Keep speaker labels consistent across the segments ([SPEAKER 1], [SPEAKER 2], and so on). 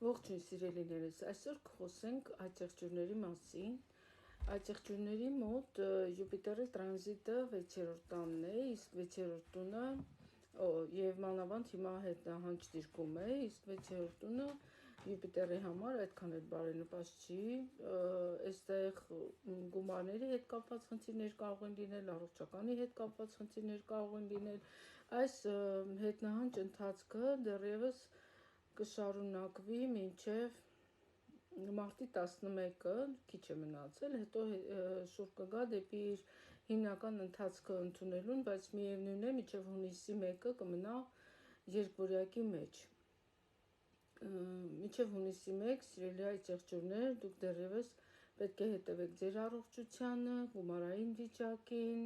[SPEAKER 1] Ողջույն սիրելիներս, այսօր կխոսենք այծեղջյուրների մասին։ Այծեղջյուրների մոտ Յուպիտերի տրանզիտը 6-րդ տանն է, իսկ 6-րդ տունը եւ մանավանդ հիմա հետնահանջ դիրքում է, իսկ 6-րդ տունը Յուպիտերի համար այդքան էլ բարենպաստ չի։ Այստեղ գումարների հետ կապված խնդիրներ կարող են լինել, առողջականի հետ կապված խնդիրներ կարող են լինել։ Այս հետնահանջ ընթացքը դեռևս կշարունակվի մինչև մարտի 11-ը, քիչ է մնացել, հետո շուռ կգա դեպի իր հիմնական ընթացքը ընդունելուն, բայց միևնույն է, մինչև հունիսի 1-ը կմնա երկվորյակի մեջ։ Մինչև հունիսի 1, սիրելի այծեղջյուրներ, դուք դեռևս պետք է հետևեք ձեր առողջությանը, գումարային վիճակին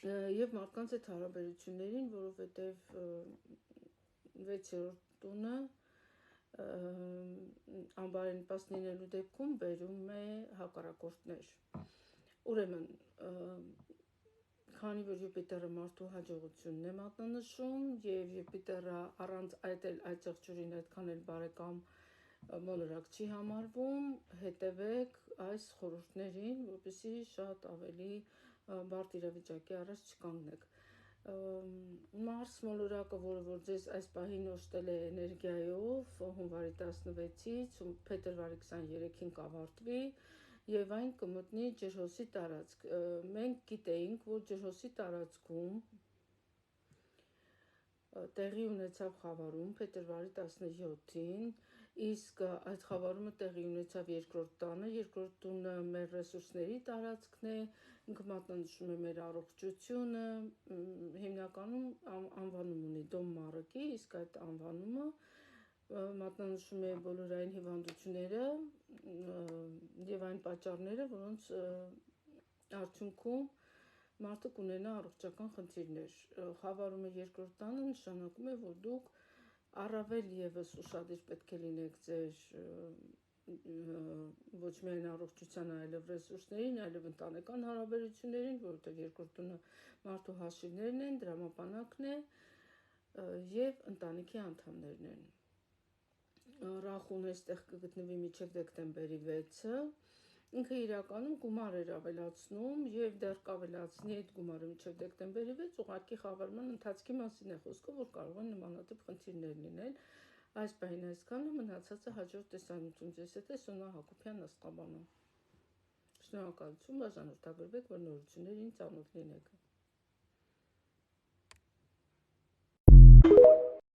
[SPEAKER 1] եւ մարդկանց հետ հարաբերություններին, որովհետեւ 6-րդ տունը անբարենպաստ լինելու դեպքում բերում է հակառակորդներ։ Ուրեմն, քանի որ Յուպիտերը մարդու հաջողությունն է մատնանշում եւ Յուպիտերը առանց այդ այծեղջյուրին այդքան էլ բարեկամ մոլորակ չի համարվում, հետևեք այս խորհուրդներին, որպեսզի շատ ավելի բարդ իրավիճակի առաջ չկանգնեք։ Մարս մոլորակը, որը որ ձեզ այս պահին օժտել է էներգիայով, հունվարի 16-ից փետրվարի 23-ին կավարտվի եւ այն կմտնի ջրհոսի տարածք։ Մենք գիտեինք, որ ջրհոսի տարածքում տեղի ունեցավ խավարում փետրվարի 17-ին, իսկ այդ խավարումը տեղի ունեցավ երկրորդ տանը, երկրորդ տունը մեր ռեսուրսների տարածքն է, ինքը մատնանշում է մեր առողջությունը, հիմնականում անվանում ունի Դոմ Մարակի, իսկ այդ անվանումը մատնանշում է բոլորային հիվանդությունները եւ այն պատճառները, որոնց արդյունքում մարդը կունենա առողջական խնդիրներ։ Խավարումը երկրորդ տանը նշանակում է, որ դուք առավել եւս ուշադիր պետք է լինեք ձեր ոչ միայն առողջության, այլև ռեսուրսներին, այլև ընտանեկան հարաբերություններին, որովհետեւ երկրորդ տունը մարդու հաշիվներն են, դրամապանակն է եւ ընտանիքի անդամներն են։ Ռախուն այստեղ կգտնվի մինչև դեկտեմբերի 6-ը։ Ինքը իրականում գումար էր ավելացնում եւ դեռ կավելացնի այդ գումարը մինչև դեկտեմբերի 6, ուղղակի խավարման ընթացքի մասին է խոսքը, որ կարող են նմանատիպ խնդիրներ լինել։ Այս պահին այսքանը, մնացածը հաջորդ տեսանյութում ձեզ հետ է Սոնա Հակոբյան Աստղաբանում։ Շնորհակալություն, բաժանորդագրվեք, որ նորություններին ծանոթ լինեք։